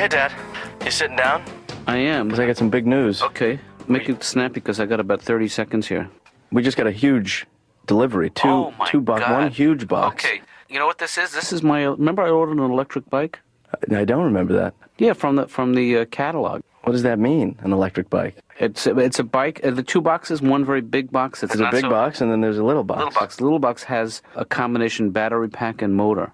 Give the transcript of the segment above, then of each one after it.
Hey, Dad. You sitting down? I am. Because I got some big news. Okay. Make it snappy because I got about 30 seconds here. We just got a huge delivery. Two box, God. one huge box. Okay. You know what this is? This is my. Remember, I ordered an electric bike. I don't remember that. Yeah, from the catalog. What does that mean? An electric bike? It's a bike. The two boxes. One very big box. There's a big box, and then there's a little box. The little box has a combination battery pack and motor.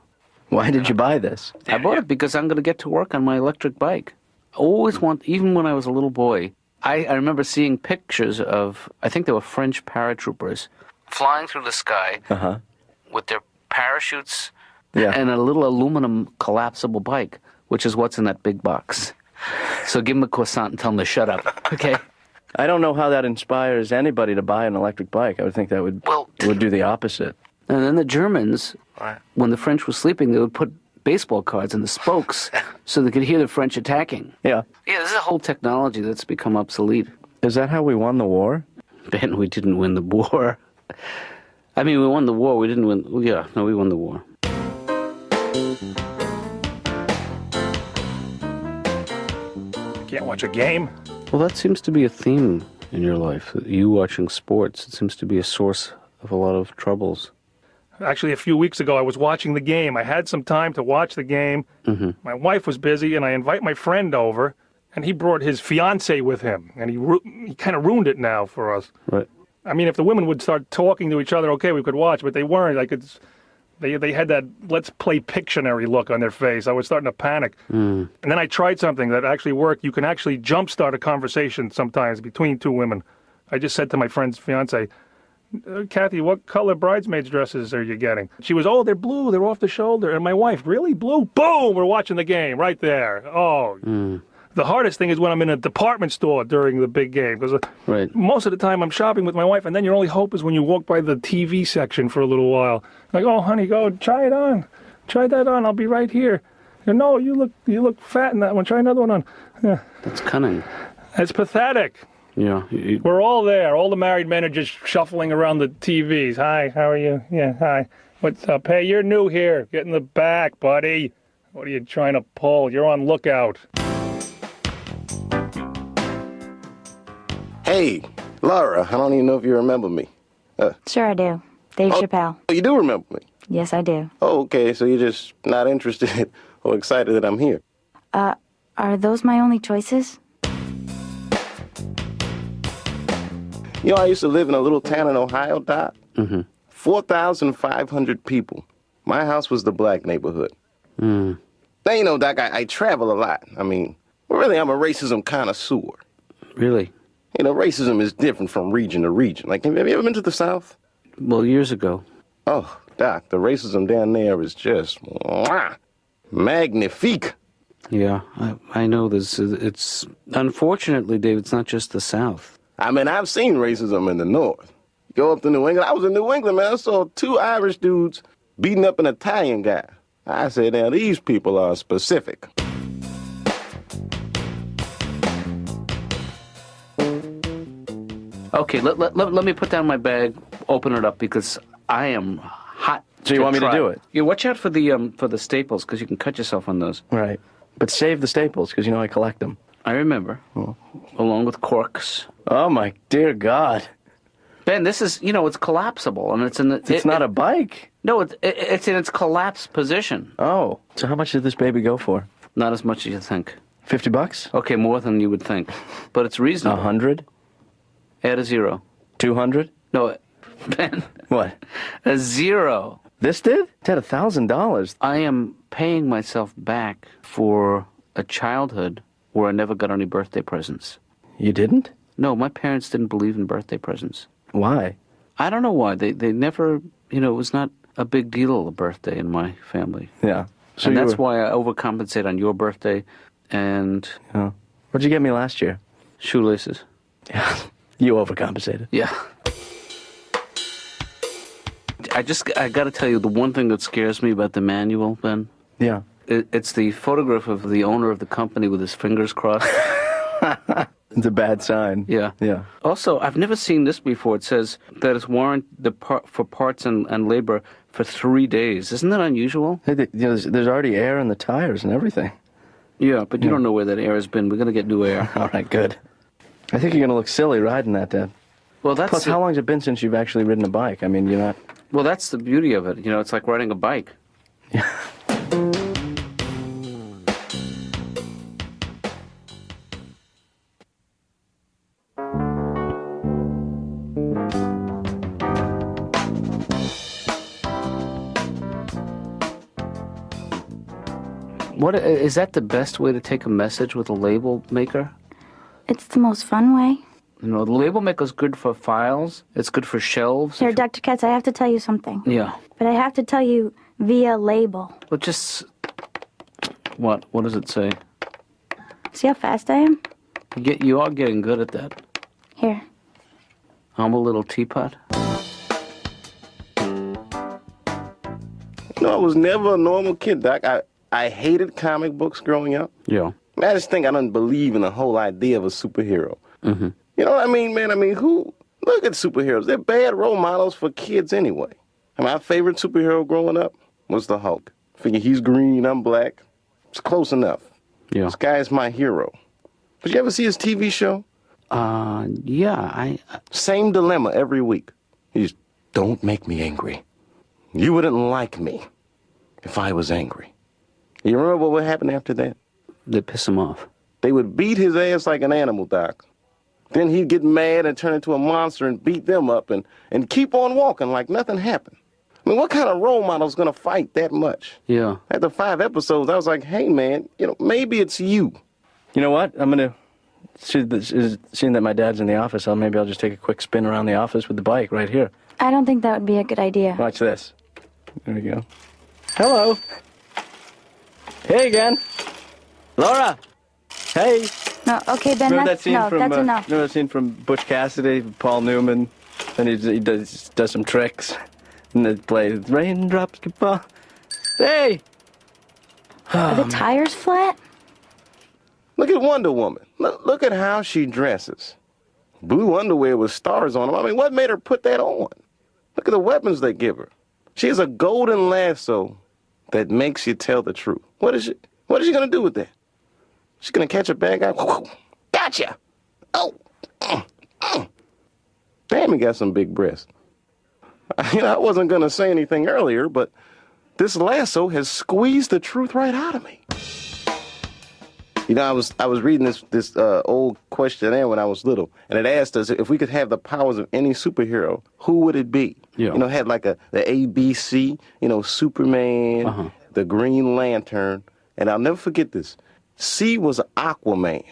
Why did you buy this? I bought it because I'm going to get to work on my electric bike. I always even when I was a little boy, I remember seeing pictures of, I think they were French paratroopers, flying through the sky with their parachutes and a little aluminum collapsible bike, which is what's in that big box. So give them a croissant and tell them to shut up, okay? I don't know how that inspires anybody to buy an electric bike. I would think that would do the opposite. And then the Germans, when the French were sleeping, they would put baseball cards in the spokes so they could hear the French attacking. Yeah. Yeah, this is a whole technology that's become obsolete. Is that how we won the war? Ben, we didn't win the war. I mean, we won the war. We didn't win. Yeah, no, we won the war. Can't watch a game? Well, that seems to be a theme in your life. You watching sports, it seems to be a source of a lot of troubles. Actually, a few weeks ago, I was watching the game. I had some time to watch the game. Mm-hmm. My wife was busy, and I invite my friend over, and he brought his fiancée with him, and he kind of ruined it now for us. Right. I mean, if the women would start talking to each other, okay, we could watch, but they weren't. Like they had that let's play Pictionary look on their face. I was starting to panic. And then I tried something that actually worked. You can actually jumpstart a conversation sometimes between two women. I just said to my friend's fiancée, Kathy, what color bridesmaids dresses are you getting? She was, they're blue, they're off the shoulder. And my wife, really? Blue? Boom! We're watching the game right there. The hardest thing is when I'm in a department store during the big game. Because most of the time I'm shopping with my wife, and then your only hope is when you walk by the TV section for a little while. Like, oh, honey, go try it on. Try that on. I'll be right here. No, you look fat in that one. Try another one on. Yeah. That's cunning. It's pathetic. Yeah. We're all there. All the married men are just shuffling around the TVs. Hi, how are you? Yeah, hi. What's up? Hey, you're new here. Get in the back, buddy. What are you trying to pull? You're on lookout. Hey, Laura, I don't even know if you remember me. Sure I do. Dave Chappelle. Oh, you do remember me? Yes, I do. Oh, okay, so you're just not interested or excited that I'm here. Are those my only choices? You know, I used to live in a little town in Ohio, Doc. Mm-hmm. 4,500 people. My house was the black neighborhood. Now, you know, Doc, I travel a lot. I mean, really, I'm a racism connoisseur. Really? You know, racism is different from region to region. Like, have you ever been to the South? Well, years ago. Oh, Doc, the racism down there is just magnifique. Yeah, I know this. It's unfortunately, Dave, it's not just the South. I mean, I've seen racism in the North. Go up to New England. I was in New England, man. I saw two Irish dudes beating up an Italian guy. I said, now, these people are specific. Okay, let me put down my bag, open it up, because I am hot. So you want me to do it? Yeah, watch out for the staples, because you can cut yourself on those. Right. But save the staples, because you know I collect them. I remember. Oh. Along with corks. Oh, my dear God. Ben, this is, it's collapsible, and it's in the... It's not a bike. No, it's in its collapsed position. Oh. So how much did this baby go for? Not as much as you think. $50? Okay, more than you would think. But it's reasonable. 100? Add a zero. 200? No, Ben. What? A zero. This did? It had $1,000. I am paying myself back for a childhood where I never got any birthday presents. You didn't? No, my parents didn't believe in birthday presents. Why? I don't know why. They never, it was not a big deal, a birthday in my family. Yeah. So and that's why I overcompensate on your birthday and... Oh. What'd you get me last year? Shoelaces. Yeah. You overcompensated. Yeah. I got to tell you, the one thing that scares me about the manual, Ben. Yeah. It's the photograph of the owner of the company with his fingers crossed. It's a bad sign. Yeah. Yeah. Also, I've never seen this before. It says that it's for parts and labor for 3 days. Isn't that unusual? Hey, there's already air in the tires and everything. Yeah, but you don't know where that air has been. We're going to get new air. All right, good. I think you're going to look silly riding that, Dad. Well, that's Plus, how long has it been since you've actually ridden a bike? I mean, you're not... Well, that's the beauty of it. You know, it's like riding a bike. Yeah. What is that the best way to take a message with a label maker? It's the most fun way. You know, the label maker's good for files. It's good for shelves. Here, Dr. Katz, I have to tell you something. Yeah. But I have to tell you via label. Well, just... What? What does it say? See how fast I am? You are getting good at that. Here. I'm a little teapot. No, I was never a normal kid, Doc. I hated comic books growing up. Yeah. Man, I just think I don't believe in the whole idea of a superhero. Mm-hmm. You know what I mean, man? I mean, look at superheroes. They're bad role models for kids anyway. And my favorite superhero growing up was the Hulk. Figure he's green, I'm black. It's close enough. Yeah. This guy is my hero. But you ever see his TV show? Yeah, Same dilemma every week. He's, don't make me angry. You wouldn't like me if I was angry. You remember what would happen after that? They piss him off. They would beat his ass like an animal, Doc. Then he'd get mad and turn into a monster and beat them up and keep on walking like nothing happened. I mean, what kind of role model's going to fight that much? Yeah. After 5 episodes, I was like, hey, man, maybe it's you. You know what? I'm going to... Seeing that my dad's in the office, maybe I'll just take a quick spin around the office with the bike right here. I don't think that would be a good idea. Watch this. There we go. Hello. Hey again. Laura. Hey. No, okay, Ben, Remember that's enough. Remember that scene from Butch Cassidy, Paul Newman, and he does some tricks, and they play Raindrops Can Fall. Hey. Are the tires flat? Look at Wonder Woman. Look at how she dresses. Blue underwear with stars on them. I mean, what made her put that on? Look at the weapons they give her. She has a golden lasso that makes you tell the truth. What is she going to do with that? She's going to catch a bad guy. Gotcha. Oh. Damn, he got some big breasts. I wasn't going to say anything earlier, but this lasso has squeezed the truth right out of me. I was reading this old questionnaire when I was little, and it asked us if we could have the powers of any superhero, who would it be? Yeah. Had like the ABC, Superman, the Green Lantern, and I'll never forget this. C was Aquaman.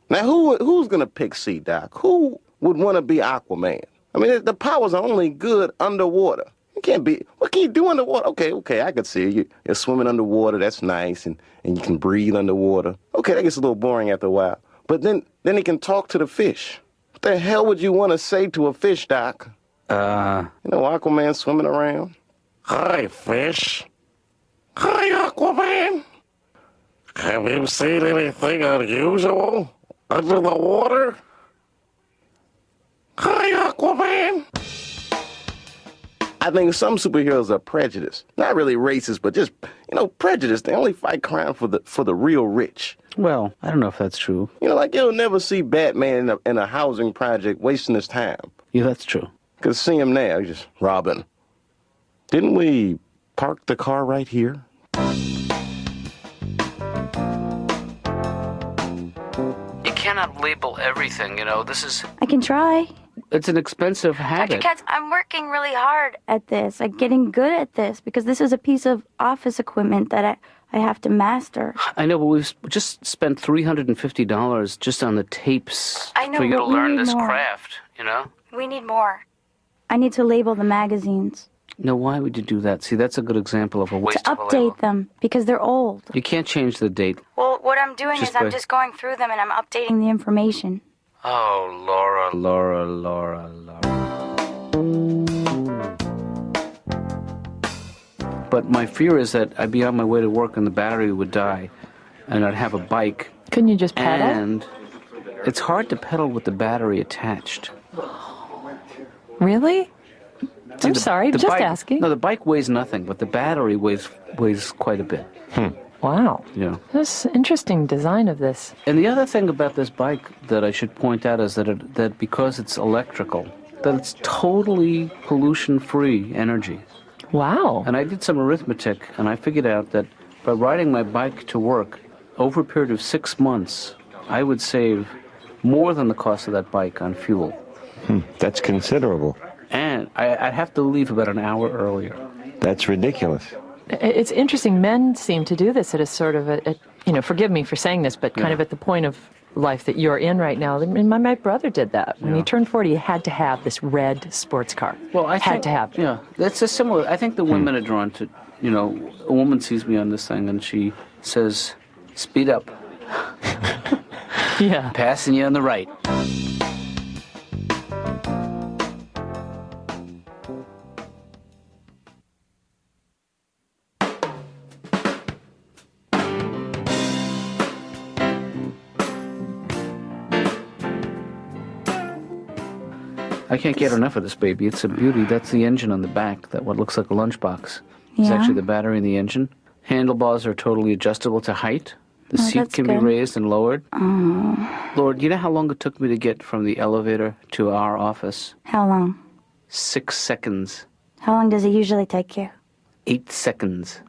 Now, who's gonna pick C, Doc? Who would want to be Aquaman? I mean, the powers are only good underwater. What can you do underwater? Okay, I could see you. You're swimming underwater, that's nice, and you can breathe underwater. Okay, that gets a little boring after a while. But then he can talk to the fish. What the hell would you want to say to a fish, Doc? Aquaman swimming around. Hi, fish. Hi, Aquaman. Have you seen anything unusual under the water? Hi, Aquaman. I think some superheroes are prejudiced. Not really racist, but just, prejudiced. They only fight crime for the real rich. Well, I don't know if that's true. Like you'll never see Batman in a housing project wasting his time. Yeah, that's true. Because see him now, he's just robbing. Didn't we park the car right here? You cannot label everything, this is... I can try. It's an expensive habit. Dr. Katz, I'm working really hard at this. I'm getting good at this because this is a piece of office equipment that I have to master. I know, but we've just spent $350 just on the tapes I know, for you to but we learn need this more. craft, We need more. I need to label the magazines. No, why would you do that? See, that's a good example of a waste To of a label. update them because they're old. You can't change the date. Well, what I'm doing Just is I'm by- just going through them and I'm updating the information. Oh, Laura. But my fear is that I'd be on my way to work and the battery would die, and I'd have a bike. Couldn't you just pedal? And it's hard to pedal with the battery attached. Really? I'm sorry, the just bike, asking. No, the bike weighs nothing, but the battery weighs quite a bit. Wow. Yeah. That's interesting design of this. And the other thing about this bike that I should point out is that because it's electrical, that it's totally pollution-free energy. Wow. And I did some arithmetic, and I figured out that by riding my bike to work, over a period of 6 months, I would save more than the cost of that bike on fuel. That's considerable. And I'd have to leave about an hour earlier. That's ridiculous. It's interesting. Men seem to do this at a sort of forgive me for saying this, but kind of at the point of life that you're in right now. My brother did that. When he turned 40, he had to have this red sports car. Well, I had think, to have. Yeah, that's a similar. I think the women are drawn to, a woman sees me on this thing and she says, "Speed up." Yeah. Passing you on the right. I can't get enough of this baby. It's a beauty. That's the engine on the back, that what looks like a lunchbox. It's Yeah. actually the battery in the engine. Handlebars are totally adjustable to height. The seat that's can be good. raised and lowered. Oh. Lord, you know how long it took me to get from the elevator to our office? How long? 6 seconds. How long does it usually take you? 8 seconds.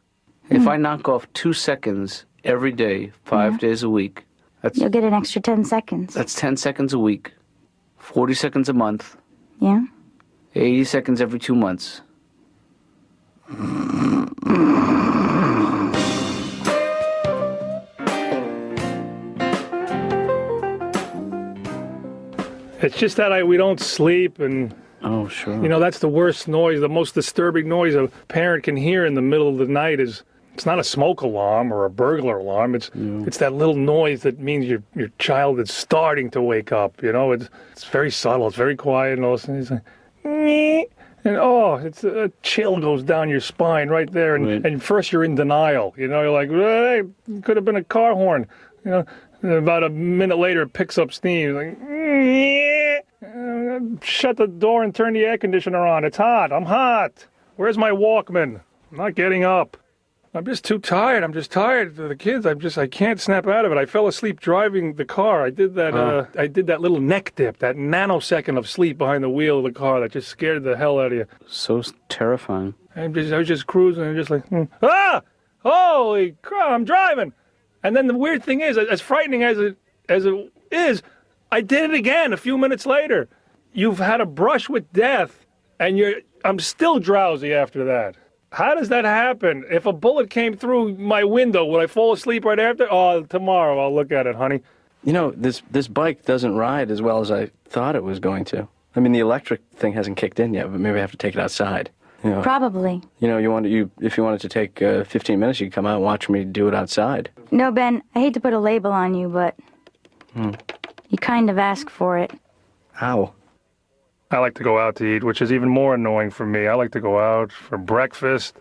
If I knock off 2 seconds every day, 5 days a week, You'll get an extra 10 seconds. that's 10 seconds a week, 40 seconds a month, Yeah? 80 seconds every 2 months. It's just that we don't sleep, and Oh, sure. that's the worst noise, the most disturbing noise a parent can hear in the middle of the night is. It's not a smoke alarm or a burglar alarm. It's that little noise that means your child is starting to wake up. It's very subtle. It's very quiet, and all of a sudden it's like, "Nyeh," and it's a chill goes down your spine right there. And, Right. and first you're in denial. You're like, hey, could have been a car horn. And about a minute later it picks up steam. You're like, "Nyeh." Shut the door and turn the air conditioner on. It's hot. I'm hot. Where's my Walkman? I'm not getting up. I'm just too tired. I'm just tired of the kids. I can't snap out of it. I fell asleep driving the car. I did that. I did that little neck dip, that nanosecond of sleep behind the wheel of the car that just scared the hell out of you. So terrifying. I was just cruising and just like, holy crap! I'm driving. And then the weird thing is, as frightening as it is, I did it again a few minutes later. You've had a brush with death, and I'm still drowsy after that. How does that happen? If a bullet came through my window, would I fall asleep right after? Oh, tomorrow I'll look at it, honey. This bike doesn't ride as well as I thought it was going to. I mean, the electric thing hasn't kicked in yet, but maybe I have to take it outside. Probably. If you wanted to take 15 minutes, you could come out and watch me do it outside. No, Ben, I hate to put a label on you, but you kind of asked for it. How? I like to go out to eat, which is even more annoying for me. I like to go out for breakfast.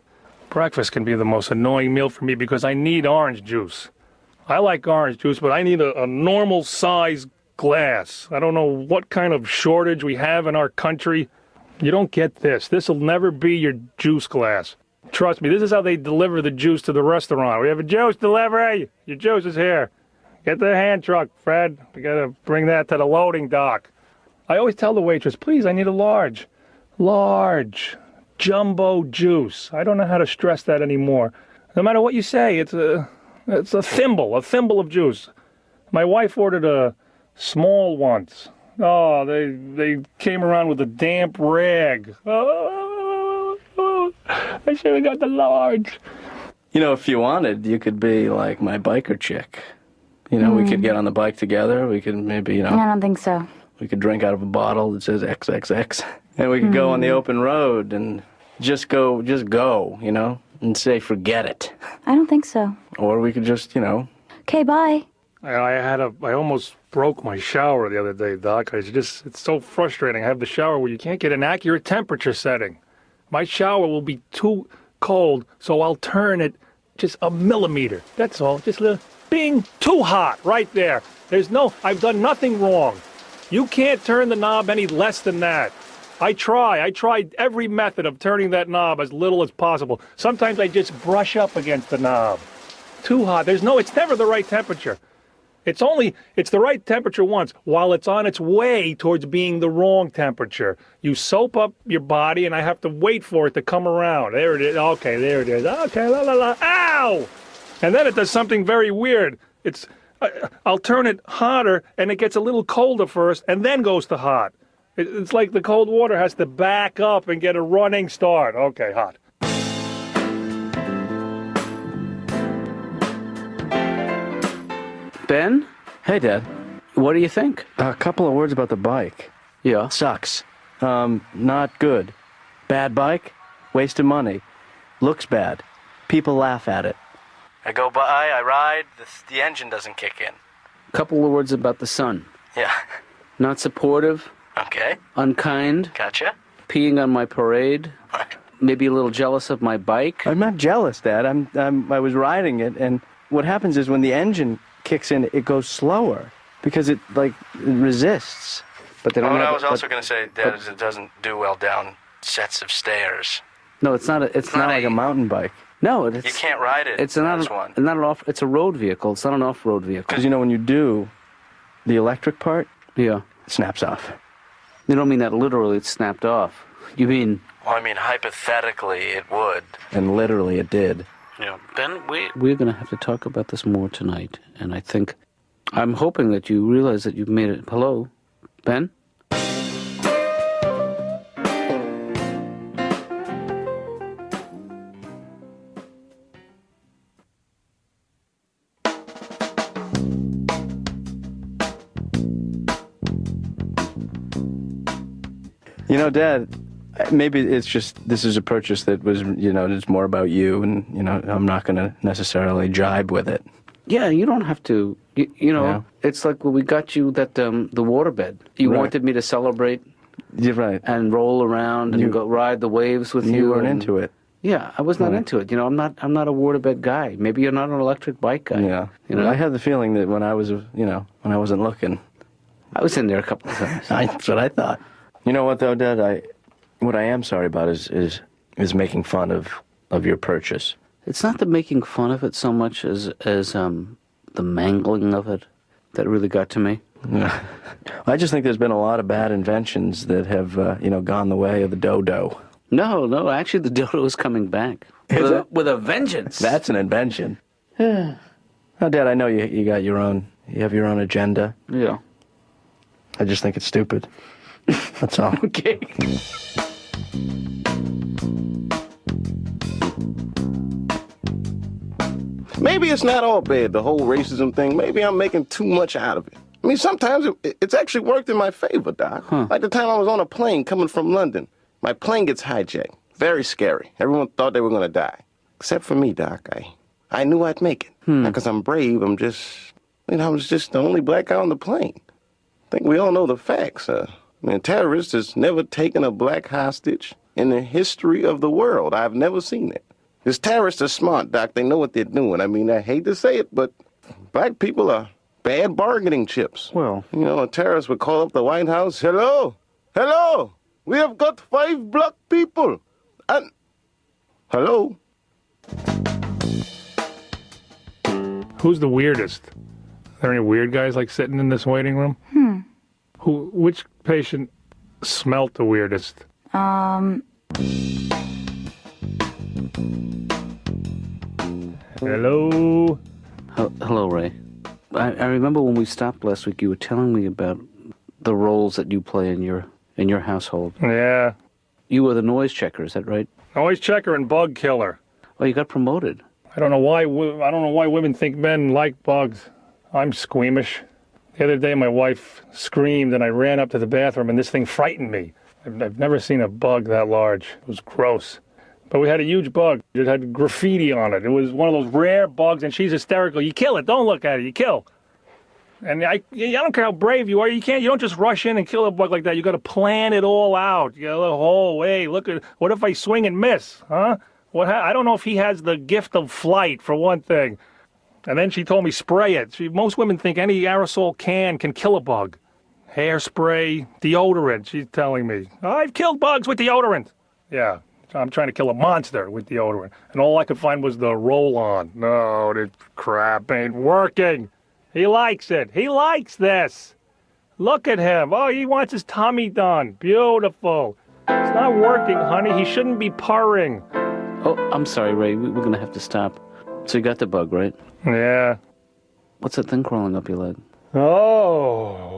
Breakfast can be the most annoying meal for me because I need orange juice. I like orange juice, but I need a normal size glass. I don't know what kind of shortage we have in our country. You don't get this. This will never be your juice glass. Trust me, this is how they deliver the juice to the restaurant. We have a juice delivery. Your juice is here. Get the hand truck, Fred. We got to bring that to the loading dock. I always tell the waitress, please, I need a large jumbo juice. I don't know how to stress that anymore. No matter what you say, it's a thimble of juice. My wife ordered a small once. Oh, they came around with a damp rag. Oh, I should have got the large. If you wanted, you could be like my biker chick. We could get on the bike together. We could maybe, I don't think so. we could drink out of a bottle that says XXX. And we could go on the open road and just go, and say, forget it. I don't think so. Or we could just, Okay, bye. I almost broke my shower the other day, Doc. It's so frustrating. I have the shower where you can't get an accurate temperature setting. My shower will be too cold, so I'll turn it just a millimeter. That's all. Just a little, bing, too hot right there. I've done nothing wrong. You can't turn the knob any less than that. I tried every method of turning that knob as little as possible. Sometimes I just brush up against the knob. too hot. It's never the right temperature. It's the right temperature once while it's on its way towards being the wrong temperature. You soap up your body, and I have to wait for it to come around. There it is. Okay, there it is. Okay, la la la. Ow! And then it does something very weird. I'll turn it hotter, and it gets a little colder first, and then goes to hot. It's like the cold water has to back up and get a running start. Okay, hot. Ben, Hey, Dad. what do you think? A couple of words about the bike. Yeah. Sucks. Not good. Bad bike. Waste of money. Looks bad. People laugh at it. I go by, I ride, the engine doesn't kick in. Couple of words about the son. Yeah. Not supportive, Okay. unkind, Gotcha. peeing on my parade, maybe a little jealous of my bike. I'm not jealous, Dad. I was riding it, and what happens is when the engine kicks in, it goes slower because it resists. But they don't have, I was also going to say, Dad, is it doesn't do well down sets of stairs. No, it's not. It's Not like a mountain bike. No, it's. You can't ride it. It's not as one. not an off. It's a road vehicle. It's not an off-road vehicle. Because when you do the electric part, Yeah. it snaps off. You don't mean that literally. It's snapped off. You mean? Well, I mean, hypothetically, it would. And literally, it did. Yeah. Ben, We're going to have to talk about this more tonight, and I'm hoping that you realize that you've made it. Hello, Ben? Dad, maybe it's just this is a purchase that was, it's more about you, and, I'm not going to necessarily jibe with it. Yeah, you don't have to. Yeah. It's like when we got you that the waterbed. You Right. wanted me to celebrate You're right. and roll around and go ride the waves with you. You weren't and- into it. Yeah, I was not Right. into it. I'm not a waterbed guy. Maybe you're not an electric bike guy. Yeah. I had the feeling that when I was, when I wasn't looking, I was in there a couple of times. that's what I thought. You know what, though, Dad? What I am sorry about is making fun of your purchase. It's not the making fun of it so much as the mangling of it that really got to me. I just think there's been a lot of bad inventions that have, gone the way of the dodo. No, actually the dodo is coming back. Is it? With a vengeance. That's an invention. Oh, Dad, I know you got you have your own agenda. Yeah. I just think it's stupid. That's all. Okay. Maybe it's not all bad, the whole racism thing. Maybe I'm making too much out of it. I mean, sometimes it's actually worked in my favor, Doc. Like the time I was on a plane coming from London. My plane gets hijacked. Very scary. Everyone thought they were going to die. Except for me, Doc. I knew I'd make it. Because I'm brave. I was just the only black guy on the plane. I think we all know the facts. Terrorists has never taken a black hostage in the history of the world. I've never seen it. These terrorists are smart, Doc. They know what they're doing. I mean, I hate to say it, but black people are bad bargaining chips. Well. A terrorist would call up the White House. Hello? We have got 5 black people. And... Hello? Who's the weirdest? Are there any weird guys sitting in this waiting room? Which patient smelt the weirdest? Hello? Hello, Ray. I remember when we stopped last week, you were telling me about the roles that you play in your household. Yeah. You were the noise checker, is that right? Noise checker and bug killer. Oh, you got promoted. I don't know why women think men like bugs. I'm squeamish. The other day, my wife screamed, and I ran up to the bathroom, and this thing frightened me. I've never seen a bug that large. It was gross. But we had a huge bug. It had graffiti on it. It was one of those rare bugs, and she's hysterical. You kill it. Don't look at it. You kill. And I don't care how brave you are. You don't just rush in and kill a bug like that. You got to plan it all out. You got the whole way. Look at what if I swing and miss? Huh? I don't know if he has the gift of flight, for one thing. And then she told me spray it. Most women think any aerosol can kill a bug. Hairspray, deodorant, she's telling me. I've killed bugs with deodorant. Yeah, I'm trying to kill a monster with deodorant, and all I could find was the roll-on. No, this crap ain't working. He likes it. He likes this. Look at him. Oh, he wants his tummy done. Beautiful. It's not working, honey. He shouldn't be purring. Oh, I'm sorry, Ray. We're going to have to stop. So you got the bug, right? Yeah. What's that thing crawling up your leg? Oh.